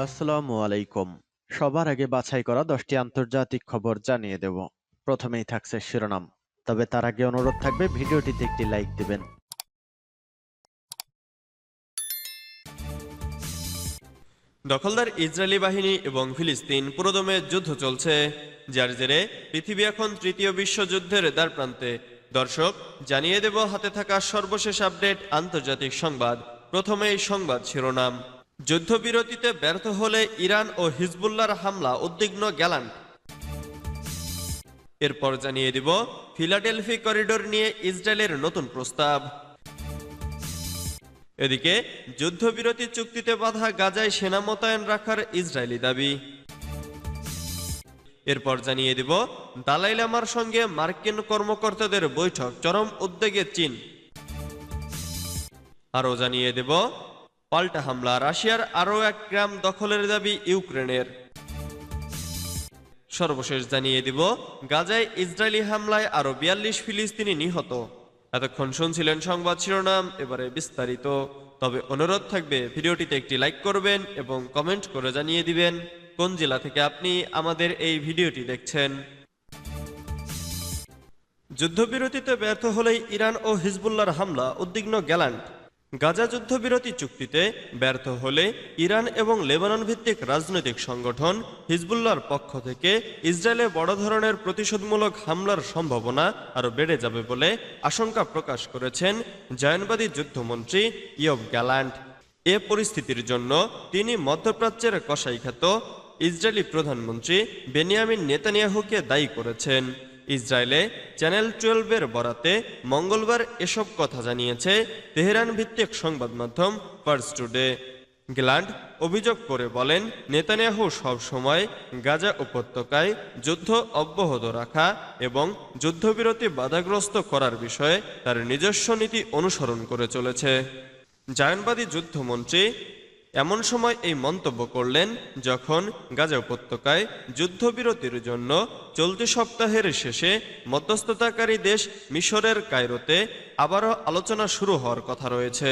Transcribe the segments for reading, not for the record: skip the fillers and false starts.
আসসালামু আলাইকুম। সবার আগে বাছাই করা 10টি আন্তর্জাতিক খবর জানিয়ে দেব। প্রথমেই থাকছে শিরোনাম। তবে তার আগে অনুরোধ থাকবে ভিডিওটিতে একটি লাইক দিবেন। দখলদার ইসরায়েলি বাহিনী এবং ফিলিস্তিন পুরোদমে যুদ্ধ চলছে, যার জেরে পৃথিবী এখন তৃতীয় বিশ্বযুদ্ধের দ্বারপ্রান্তে। দর্শক, জানিয়ে দেব হাতে থাকা সর্বশেষ আপডেট আন্তর্জাতিক সংবাদ। প্রথমেই সংবাদ শিরোনাম। যুদ্ধবিরতিতে ব্যর্থ হলে ইরান ও হিজবুল্লাহর হামলা, উদ্বিগ্ন গ্যালান্ট। এরপর জানিয়ে দিব ফিলাডেলফি করিডোর নিয়ে ইসরায়েলের নতুন প্রস্তাব। এদিকে যুদ্ধবিরতি চুক্তিতে বাধা গাজায় সেনা মোতায়েন রাখার ইসরায়েলি দাবি। এরপর জানিয়ে দিব দালাই লামার সঙ্গে মার্কিন কর্মকর্তাদের বৈঠক, চরম উদ্বেগে চীন। আরও জানিয়ে দেব পাল্টা হামলা, রাশিয়ার আরও এক গ্রাম দখলের দাবি ইউক্রেনের। সর্বশেষ জানিয়ে দিব গাজায় ইসরায়েলি হামলায় আরও 42 ফিলিস্তিনি নিহত। এতক্ষণ শুনছিলেন সংবাদ শিরোনাম, এবারে বিস্তারিত। তবে অনুরোধ থাকবে ভিডিওটিতে একটি লাইক করবেন এবং কমেন্ট করে জানিয়ে দিবেন কোন জেলা থেকে আপনি আমাদের এই ভিডিওটি দেখছেন। যুদ্ধবিরতিতে ব্যর্থ হলেই ইরান ও হিজবুল্লাহর হামলা, উদ্বিগ্ন গ্যালান্ট। গাজা যুদ্ধবিরতি চুক্তিতে ব্যর্থ হলে ইরান এবং লেবানন ভিত্তিক রাজনৈতিক সংগঠন হিজবুল্লাহর পক্ষ থেকে ইসরায়েলে বড় ধরনের প্রতিশোধমূলক হামলার সম্ভাবনা আরও বেড়ে যাবে বলে আশঙ্কা প্রকাশ করেছেন জায়নবাদী যুদ্ধমন্ত্রী ইয়োভ গ্যালান্ট। এ পরিস্থিতির জন্য তিনি মধ্যপ্রাচ্যের কসাইখ্যাত ইসরায়েলি প্রধানমন্ত্রী বেনিয়ামিন নেতানিয়াহুকে দায়ী করেছেন। ইসরায়েলে চ্যানেল 12-এর বরাতে মঙ্গলবার এসব কথা জানিয়েছে তেহরান ভিত্তিক সংবাদ মাধ্যম ফার্স টুডে। গ্যালান্ট অভিযোগ করে বলেন, নেতানিয়াহু সব সময় গাজা উপত্যকায় যুদ্ধ অব্যাহত রাখা এবং যুদ্ধবিরতি বাধাগ্রস্ত করার বিষয়ে তার নিজস্ব নীতি অনুসরণ করে চলেছে। জায়নবাদী যুদ্ধমন্ত্রী এমন সময় এই মন্তব্য করলেন যখন গাজা উপত্যকায় যুদ্ধবিরতির জন্য চলতি সপ্তাহের শেষে মধ্যস্থতাকারী দেশ মিশরের কায়রোতে আবারও আলোচনা শুরু হওয়ার কথা রয়েছে।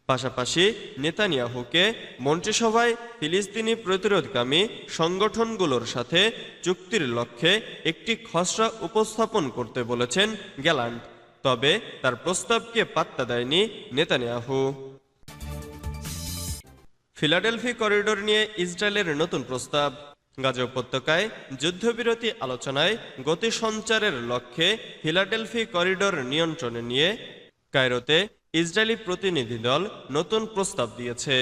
পাশাপাশি নেতানিয়াহুকে মন্ত্রিসভায় ফিলিস্তিনি প্রতিরোধকামী সংগঠনগুলোর সাথে চুক্তির লক্ষ্যে একটি খসড়া উপস্থাপন করতে বলেছেন গ্যালান্ট। তবে তার প্রস্তাবকে পাত্তা দেয়নি নেতানিয়াহু। ফিলাডেলফি করিডোর নিয়ে ইসরায়েলের নতুন প্রস্তাব। গাজা উপত্যকায় যুদ্ধবিরতি আলোচনায় গতি সঞ্চারের লক্ষ্যে ফিলাডেলফি করিডোর নিয়ন্ত্রণে নিয়ে কায়রোতে ইসরায়েলি প্রতিনিধি দল নতুন প্রস্তাব দিয়েছে।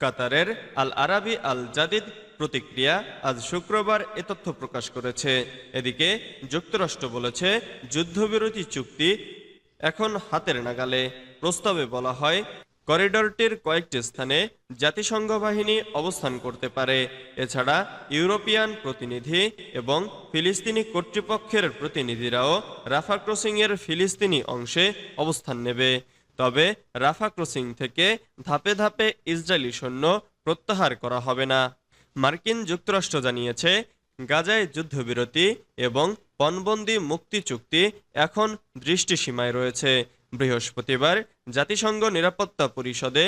কাতারের আল আরাবি আল জাদিদ প্রতিক্রিয়া আজ শুক্রবার এ তথ্য প্রকাশ করেছে। এদিকে যুক্তরাষ্ট্র বলেছে, যুদ্ধবিরতি চুক্তি এখন হাতের নাগালে। প্রস্তাবে বলা হয়, করিডোরটির কয়েকটি স্থানে জাতিসংঘ বাহিনী অবস্থান করতে পারে। এছাড়া ইউরোপিয়ান প্রতিনিধি এবং ফিলিস্তিনি কর্তৃপক্ষের প্রতিনিধিরাও রাফা ক্রসিংয়ের ফিলিস্তিনি অংশে অবস্থান নেবে। তবে রাফা ক্রসিং থেকে ধাপে ধাপে ইসরায়েলি সৈন্য প্রত্যাহার করা হবে না। মার্কিন যুক্তরাষ্ট্র জানিয়েছে, গাজায় যুদ্ধবিরতি এবং পণবন্দি মুক্তি চুক্তি এখন দৃষ্টিসীমায় রয়েছে। বৃহস্পতিবার জাতিসংঘ নিরাপত্তা পরিষদে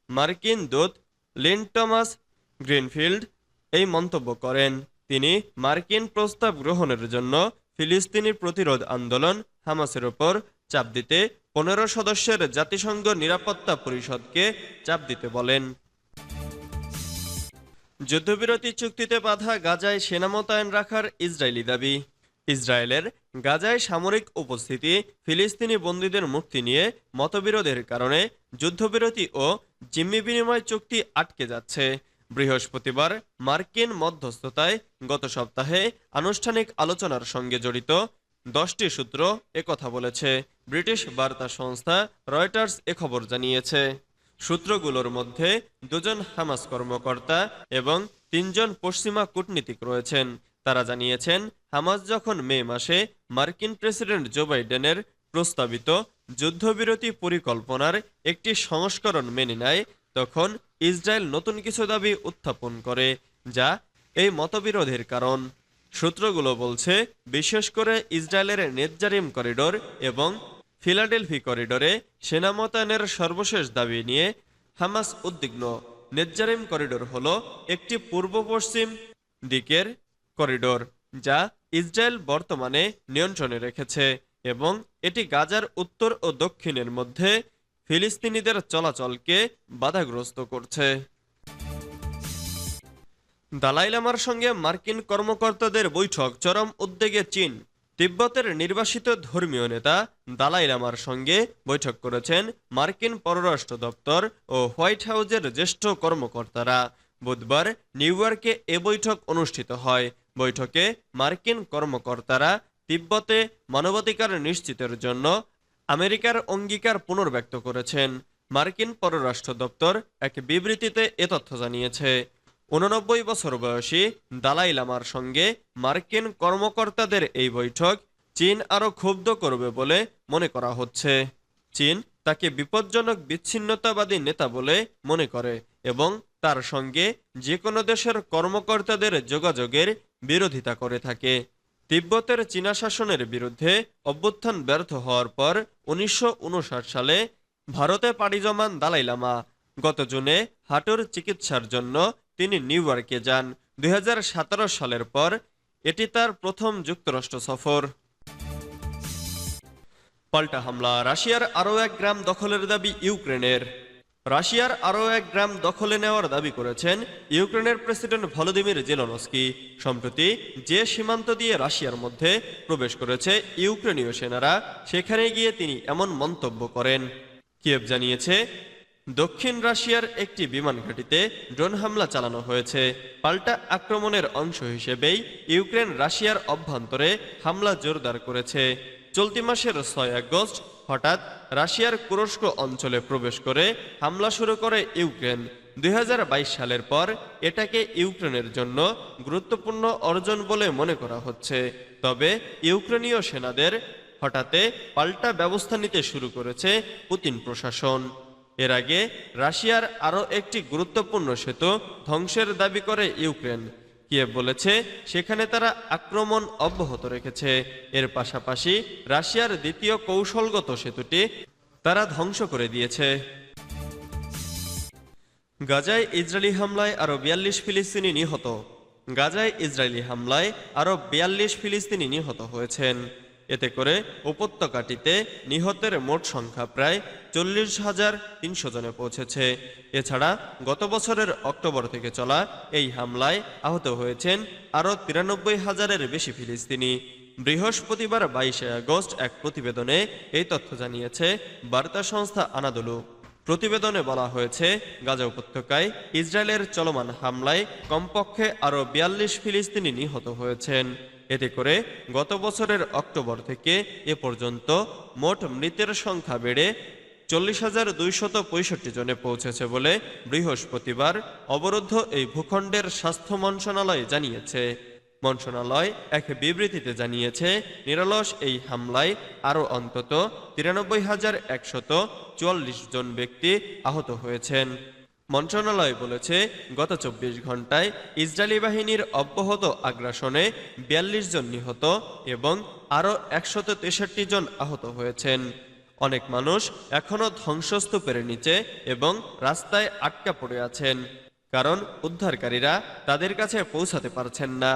মার্কিন দূত লিন টমাস গ্রিনফিল্ড এই মন্তব্য করেন। তিনি মার্কিন প্রস্তাব গ্রহণের জন্য ফিলিস্তিনি প্রতিরোধ আন্দোলন হামাসের ওপর চাপ দিতে 15 সদস্যের জাতিসংঘ নিরাপত্তা পরিষদকে চাপ দিতে বলেন। যুদ্ধবিরতি চুক্তিতে বাধা গাজায় সেনা মোতায়েন রাখার ইসরায়েলি দাবি। ইসরায়েলের গাজায় সামরিক উপস্থিতি ফিলিস্তিনি বন্দীদের মুক্তি নিয়ে মতবিরোধের কারণে যুদ্ধবিরতি ও জিম্মি বিনিময় চুক্তি আটকে যাচ্ছে। বৃহস্পতিবার মার্কিন মধ্যস্থতায় গত সপ্তাহে আনুষ্ঠানিক আলোচনার সঙ্গে জড়িত 10টি সূত্র একথা বলেছে। ব্রিটিশ বার্তা সংস্থা রয়টার্স এ খবর জানিয়েছে। সূত্রগুলোর মধ্যে 2 জন হামাস কর্মকর্তা এবং 3 জন পশ্চিমা কূটনীতিক রয়েছেন। তারা জানিয়েছেন, হামাস যখন মে মাসে মার্কিন প্রেসিডেন্ট জো বাইডেনের প্রস্তাবিত যুদ্ধবিরতি পরিকল্পনার একটি সংস্করণ মেনে নেয়, তখন ইসরায়েল নতুন কিছু দাবি উত্থাপন করে, যা এই মতবিরোধের কারণ। সূত্রগুলো বলছে, বিশেষ করে ইসরায়েলের নেতজারিম করিডোর এবং ফিলাডেলফি করিডোরে সেনা মোতায়েনের সর্বশেষ দাবি নিয়ে হামাস উদ্বিগ্ন। নেজ্জারিম করিডোর হলো একটি পূর্ব পশ্চিম দিকের করিডোর যা ইসরায়েল বর্তমানে নিয়ন্ত্রণে রেখেছে এবং এটি গাজার উত্তর ও দক্ষিণের মধ্যে ফিলিস্তিনিদের চলাচলকে বাধাগ্রস্ত করছে। দালাই লামার সঙ্গে মার্কিন কর্মকর্তাদের বৈঠক, চরম উদ্বেগে চীন। তিব্বতের নির্বাসিত ধর্মীয় নেতা দালাই লামার সঙ্গে বৈঠক করেছেন মার্কিন পররাষ্ট্র দপ্তর ও হোয়াইট হাউজের জ্যেষ্ঠ কর্মকর্তারা। বুধবার নিউ ইয়র্কে এ বৈঠক অনুষ্ঠিত হয়। বৈঠকে মার্কিন কর্মকর্তারা তিব্বতে মানবাধিকার নিশ্চিতের জন্য আমেরিকার অঙ্গীকার পুনর্ব্যক্ত করেছেন। মার্কিন পররাষ্ট্র দপ্তর এক বিবৃতিতে এ তথ্য জানিয়েছে। 89 বছর বয়সী দালাই লামার সঙ্গে মার্কিন কর্মকর্তাদের এই বৈঠক চীন আরও ক্ষুব্ধ করবে বলে মনে করা হচ্ছে। চীন তাকে বিপজ্জনক বিচ্ছিন্নতাবাদী নেতা বলে মনে করে এবং তার সঙ্গে যে কোনো দেশের কর্মকর্তাদের যোগাযোগের বিরোধিতা করে থাকে। তিব্বতের চীনা শাসনের বিরুদ্ধে অভ্যুত্থান ব্যর্থ হওয়ার পর 1959 সালে ভারতে পাড়ি জমান দালাই লামা গত জুনে হাঁটুর চিকিৎসার জন্য তিনি নিউ ইয়র্কে যান। 2017 সালের পর এটি তার প্রথম যুক্তরাষ্ট্র সফর। পাল্টা হামলা, রাশিয়ার আরও এক গ্রাম দখলের দাবি ইউক্রেনের। রাশিয়ার আরও এক গ্রাম দখলে নেওয়ার দাবি করেছেন ইউক্রেনের প্রেসিডেন্ট ভলোদিমির জেলেনস্কি। সম্প্রতি যে সীমান্ত দিয়ে রাশিয়ার মধ্যে প্রবেশ করেছে ইউক্রেনীয় সেনারা, সেখানে গিয়ে তিনি এমন মন্তব্য করেন। কিয়েভ জানিয়েছে দক্ষিণ রাশিয়ার একটি বিমান ঘাঁটিতে ড্রোন হামলা চালানো হয়েছে। পাল্টা আক্রমণের অংশ হিসেবেই ইউক্রেন রাশিয়ার অভ্যন্তরে হামলা জোরদার করেছে। চলতি মাসের 6 আগস্ট হঠাৎ রাশিয়ার কুরস্ক অঞ্চলে প্রবেশ করে হামলা শুরু করে ইউক্রেন। 2022 সালের পর এটাকে ইউক্রেনের জন্য গুরুত্বপূর্ণ অর্জন বলে মনে করা হচ্ছে। তবে ইউক্রেনীয় সেনাদের হঠাতে পাল্টা ব্যবস্থা নিতে শুরু করেছে পুতিন প্রশাসন। এর আগে রাশিয়ার আরও একটি গুরুত্বপূর্ণ সেতু ধ্বংসের দাবি করে ইউক্রেন। কিয়েভ বলেছে সেখানে তারা আক্রমণ অব্যাহত রেখেছে। এর পাশাপাশি রাশিয়ার দ্বিতীয় কৌশলগত সেতুটি তারা ধ্বংস করে দিয়েছে। গাজায় ইসরায়েলি হামলায় আরও 42 ফিলিস্তিনি নিহত। গাজায় ইসরায়েলি হামলায় আরও 42 ফিলিস্তিনি নিহত হয়েছেন। এতে করে উপত্যকাটিতে নিহতের মোট সংখ্যা প্রায় 40,300 জনে পৌঁছেছে। এছাড়া গত বছরের অক্টোবর থেকে চলা এই হামলায় আহত হয়েছেন আরও 93,000-এর বেশি ফিলিস্তিনি। বৃহস্পতিবার 22 আগস্ট এক প্রতিবেদনে এই তথ্য জানিয়েছে বার্তা সংস্থা আনাদোলু। প্রতিবেদনে বলা হয়েছে গাজা উপত্যকায় ইসরায়েলের চলমান হামলায় কমপক্ষে আরও 42 ফিলিস্তিনি নিহত হয়েছেন। এতে করে গত বছরের অক্টোবর থেকে এ পর্যন্ত মোট মৃতের সংখ্যা বেড়ে 40,265 জনে পৌঁছেছে বলে বৃহস্পতিবার অবরুদ্ধ এই ভূখণ্ডের স্বাস্থ্য মন্ত্রণালয় জানিয়েছে। মন্ত্রণালয় এক বিবৃতিতে জানিয়েছে নিরলস এই হামলায় আরও অন্তত 93,144 জন ব্যক্তি আহত হয়েছেন। মন্ত্রণালয় বলেছে গত 24 ঘন্টায় ইসরায়েলি বাহিনীর অব্যাহত আগ্রাসনে 42 জন নিহত এবং আরও 163 জন আহত হয়েছেন। অনেক মানুষ এখনও ধ্বংসস্তূপের নিচে এবং রাস্তায় আটকা পড়ে আছেন, কারণ উদ্ধারকারীরা তাদের কাছে পৌঁছাতে পারছেন না।